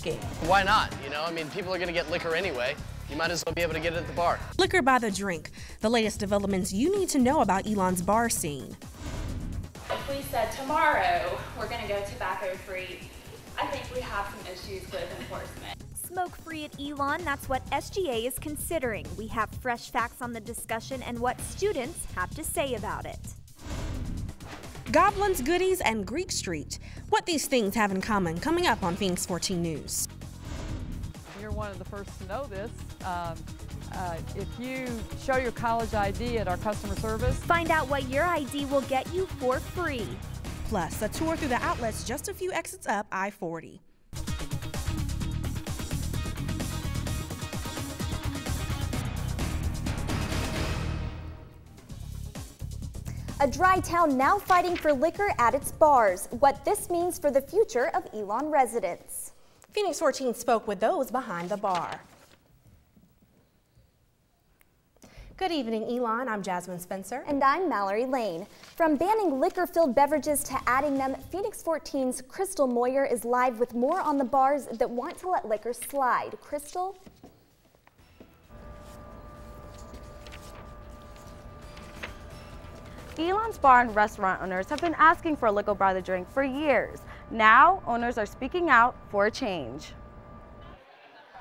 asking. Why not? You know, I mean, people are going to get liquor anyway. You might as well be able to get it at the bar. Liquor by the drink. The latest developments you need to know about Elon's bar scene. If we said tomorrow we're going to go tobacco-free, I think we have some issues with enforcement. Smoke-free at Elon, that's what SGA is considering. We have fresh facts on the discussion and what students have to say about it. Goblins, goodies, and Greek Street. What these things have in common, coming up on Phoenix 14 News. You're one of the first to know this. If you show your college ID at our customer service, find out what your ID will get you for free. Plus, a tour through the outlets just a few exits up I-40. A dry town now fighting for liquor at its bars. What this means for the future of Elon residents. Phoenix 14 spoke with those behind the bar. Good evening, Elon. I'm Jasmine Spencer. And I'm Mallory Lane. From banning liquor-filled beverages to adding them, Phoenix 14's Crystal Moyer is live with more on the bars that want to let liquor slide. Crystal? Elon's bar and restaurant owners have been asking for a liquor by the drink for years. Now, owners are speaking out for a change.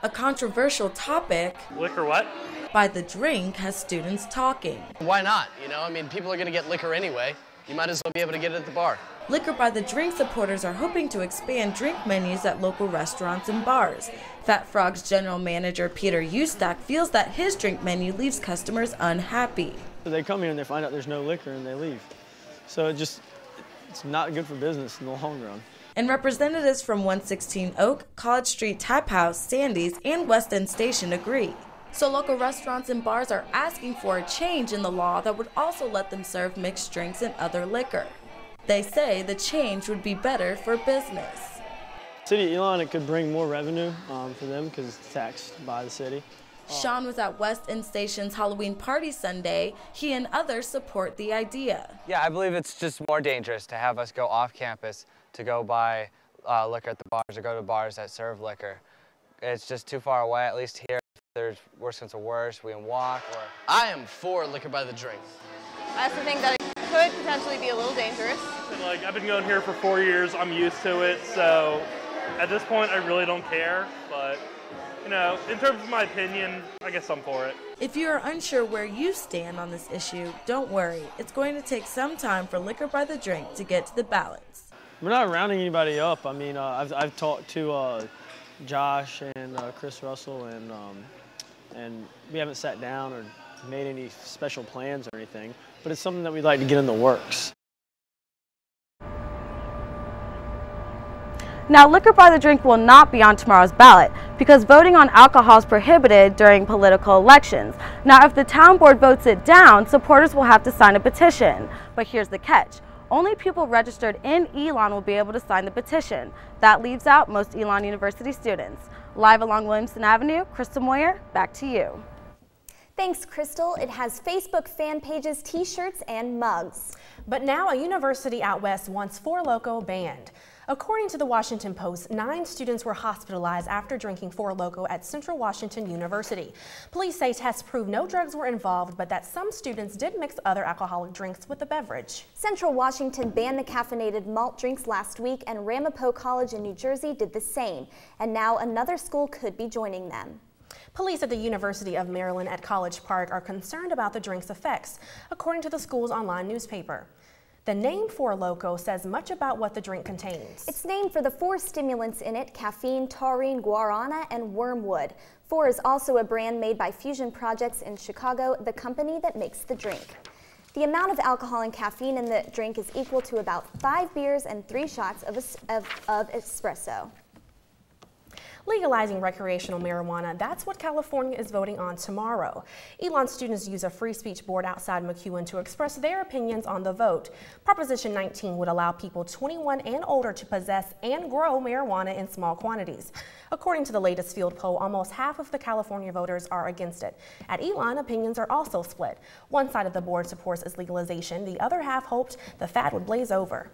A controversial topic. Liquor what? By the drink has students talking. Why not? You know, I mean, people are going to get liquor anyway. You might as well be able to get it at the bar. Liquor by the Drink supporters are hoping to expand drink menus at local restaurants and bars. Fat Frog's general manager Peter Ustak feels that his drink menu leaves customers unhappy. They come here and they find out there's no liquor and they leave. So it's not good for business in the long run. And representatives from 116 Oak, College Street Tap House, Sandy's, and West End Station agree. So local restaurants and bars are asking for a change in the law that would also let them serve mixed drinks and other liquor. They say the change would be better for business. City of Elon, it could bring more revenue for them because it's taxed by the city. Sean was at West End Station's Halloween party Sunday. He and others support the idea. Yeah, I believe it's just more dangerous to have us go off campus to go buy liquor at the bars or go to bars that serve liquor. It's just too far away, at least here. There's worse comes to worse, we can walk. I am for liquor by the drink. I also think that it could potentially be a little dangerous. And I've been going here for 4 years, I'm used to it, so at this point I really don't care, but you know, in terms of my opinion, I guess I'm for it. If you are unsure where you stand on this issue, don't worry. It's going to take some time for liquor by the drink to get to the balance. We're not rounding anybody up. I mean, I've talked to Josh and Chris Russell, and we haven't sat down or made any special plans or anything, but it's something that we'd like to get in the works. Now, liquor by the drink will not be on tomorrow's ballot because voting on alcohol is prohibited during political elections. Now, if the town board votes it down, supporters will have to sign a petition. But here's the catch. Only people registered in Elon will be able to sign the petition. That leaves out most Elon University students. Live along Williamson Avenue, Crystal Moyer, back to you. Thanks, Crystal. It has Facebook fan pages, t-shirts, and mugs. But now a university out west wants Four Loko banned. According to the Washington Post, 9 students were hospitalized after drinking Four Loko at Central Washington University. Police say tests proved no drugs were involved, but that some students did mix other alcoholic drinks with the beverage. Central Washington banned the caffeinated malt drinks last week, and Ramapo College in New Jersey did the same. And now another school could be joining them. Police at the University of Maryland at College Park are concerned about the drink's effects, according to the school's online newspaper. The name Four Loko says much about what the drink contains. It's named for the 4 stimulants in it: caffeine, taurine, guarana, and wormwood. 4 is also a brand made by Fusion Projects in Chicago, the company that makes the drink. The amount of alcohol and caffeine in the drink is equal to about 5 beers and 3 shots of espresso. Legalizing recreational marijuana, that's what California is voting on tomorrow. Elon students use a free speech board outside McEwen to express their opinions on the vote. Proposition 19 would allow people 21 and older to possess and grow marijuana in small quantities. According to the latest field poll, almost half of the California voters are against it. At Elon, opinions are also split. One side of the board supports its legalization. The other half hoped the fad would blaze over.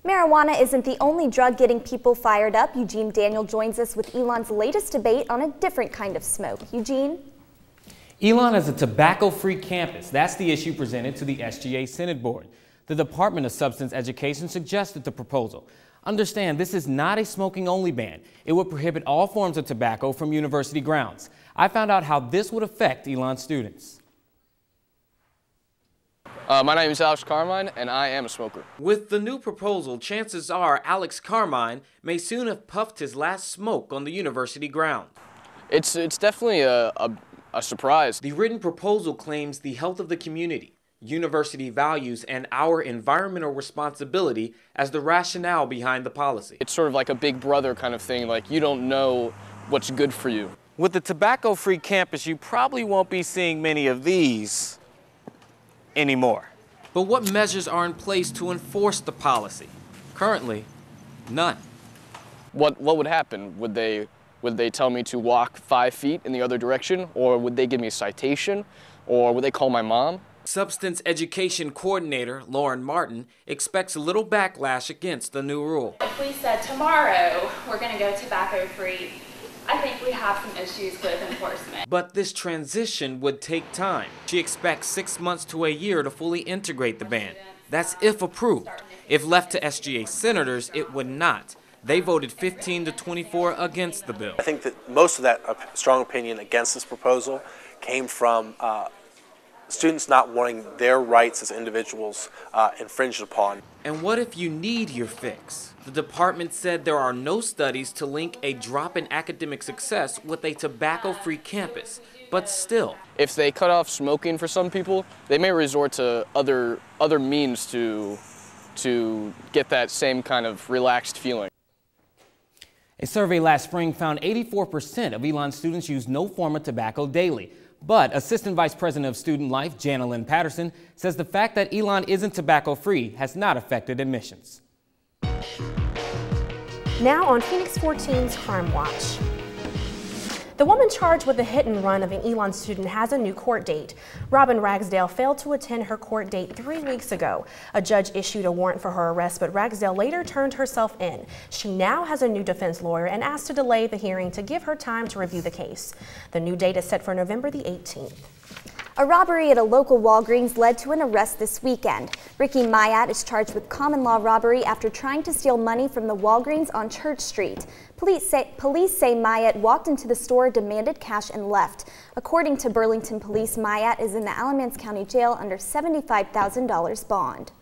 Marijuana isn't the only drug getting people fired up. Eugene Daniel joins us with Elon's latest debate on a different kind of smoke. Eugene? Elon is a tobacco-free campus. That's the issue presented to the SGA Senate Board. The Department of Substance Education suggested the proposal. Understand, this is not a smoking-only ban. It would prohibit all forms of tobacco from university grounds. I found out how this would affect Elon's students. My name is Alex Carmine, and I am a smoker. With the new proposal, chances are Alex Carmine may soon have puffed his last smoke on the university ground. It's definitely a surprise. The written proposal claims the health of the community, university values, and our environmental responsibility as the rationale behind the policy. It's sort of like a big brother kind of thing, like you don't know what's good for you. With the tobacco-free campus, you probably won't be seeing many of these anymore. But what measures are in place to enforce the policy? Currently, none. What would happen? Would they tell me to walk 5 feet in the other direction, or would they give me a citation, or would they call my mom? Substance Education Coordinator Lauren Martin expects little backlash against the new rule. If we said tomorrow we're going to go tobacco-free, I think we have some issues with enforcement. But this transition would take time. She expects 6 months to a year to fully integrate the ban. That's if approved. If left to SGA senators, it would not. They voted 15 to 24 against the bill. I think that most of that strong opinion against this proposal came from students not wanting their rights as individuals infringed upon. And what if you need your fix? The department said there are no studies to link a drop in academic success with a tobacco-free campus. But still, if they cut off smoking for some people, they may resort to other means to get that same kind of relaxed feeling. A survey last spring found 84% of Elon students use no form of tobacco daily. But Assistant Vice President of Student Life, Janelyn Patterson, says the fact that Elon isn't tobacco-free has not affected admissions. Now on Phoenix 14's Crime Watch. The woman charged with the hit and run of an Elon student has a new court date. Robin Ragsdale failed to attend her court date 3 weeks ago. A judge issued a warrant for her arrest, but Ragsdale later turned herself in. She now has a new defense lawyer and asked to delay the hearing to give her time to review the case. The new date is set for November the 18th. A robbery at a local Walgreens led to an arrest this weekend. Ricky Mayat is charged with common law robbery after trying to steal money from the Walgreens on Church Street. Police say Mayat walked into the store, demanded cash, and left. According to Burlington Police, Mayat is in the Alamance County Jail under $75,000 bond.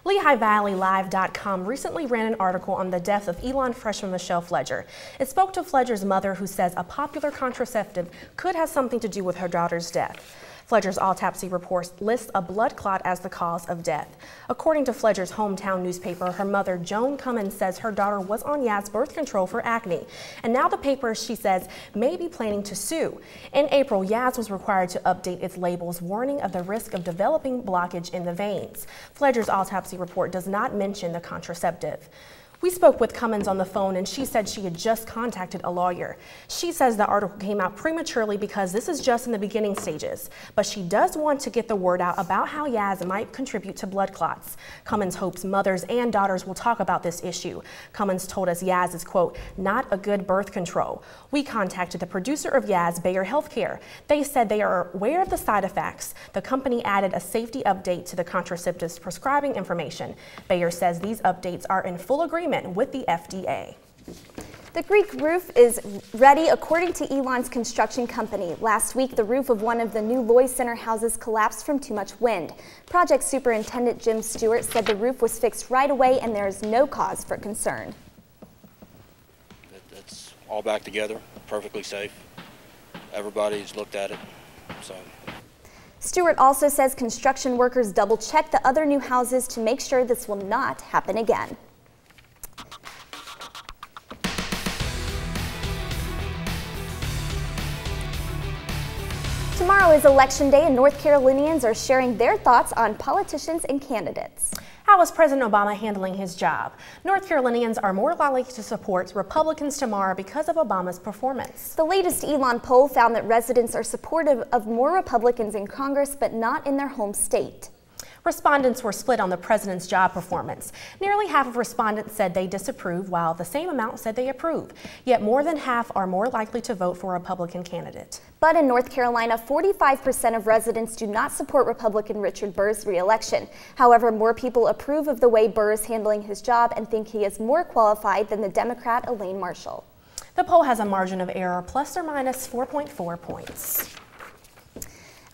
LehighValleyLive.com recently ran an article on the death of Elon freshman Michelle Fledger. It spoke to Fledger's mother, who says a popular contraceptive could have something to do with her daughter's death. Fledger's autopsy report lists a blood clot as the cause of death. According to Fledger's hometown newspaper, her mother, Joan Cummins, says her daughter was on Yaz's birth control for acne. And now the paper, she says, may be planning to sue. In April, Yaz was required to update its labels, warning of the risk of developing blockage in the veins. Fledger's autopsy report does not mention the contraceptive. We spoke with Cummins on the phone, and she said she had just contacted a lawyer. She says the article came out prematurely because this is just in the beginning stages, but she does want to get the word out about how Yaz might contribute to blood clots. Cummins hopes mothers and daughters will talk about this issue. Cummins told us Yaz is, quote, not a good birth control. We contacted the producer of Yaz, Bayer Healthcare. They said they are aware of the side effects. The company added a safety update to the contraceptives prescribing information. Bayer says these updates are in full agreement with the FDA. The Greek roof is ready, according to Elon's construction company. Last week, the roof of one of the new Loy Center houses collapsed from too much wind. Project Superintendent Jim Stewart said the roof was fixed right away and there is no cause for concern. It's all back together, perfectly safe. Everybody's looked at it, so. Stewart also says construction workers double-check the other new houses to make sure this will not happen again. Tomorrow is Election Day, and North Carolinians are sharing their thoughts on politicians and candidates. How is President Obama handling his job? North Carolinians are more likely to support Republicans tomorrow because of Obama's performance. The latest Elon poll found that residents are supportive of more Republicans in Congress, but not in their home state. Respondents were split on the president's job performance. Nearly half of respondents said they disapprove, while the same amount said they approve. Yet more than half are more likely to vote for a Republican candidate. But in North Carolina, 45% of residents do not support Republican Richard Burr's re-election. However, more people approve of the way Burr is handling his job and think he is more qualified than the Democrat Elaine Marshall. The poll has a margin of error plus or minus 4.4 points.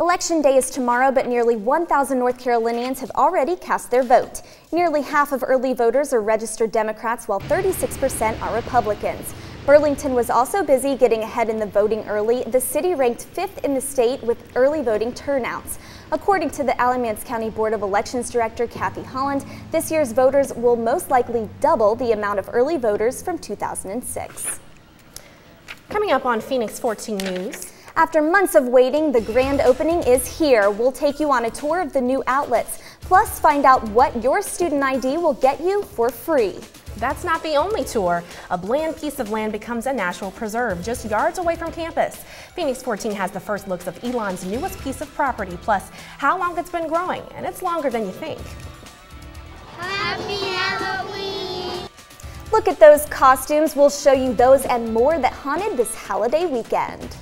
Election day is tomorrow, but nearly 1,000 North Carolinians have already cast their vote. Nearly half of early voters are registered Democrats, while 36% are Republicans. Burlington was also busy getting ahead in the voting early. The city ranked 5th in the state with early voting turnouts. According to the Alamance County Board of Elections Director Kathy Holland, this year's voters will most likely double the amount of early voters from 2006. Coming up on Phoenix 14 News. After months of waiting, the grand opening is here. We'll take you on a tour of the new outlets, plus find out what your student ID will get you for free. That's not the only tour. A bland piece of land becomes a natural preserve just yards away from campus. Phoenix 14 has the first looks of Elon's newest piece of property, plus how long it's been growing, and it's longer than you think. Happy Halloween! Look at those costumes. We'll show you those and more that haunted this holiday weekend.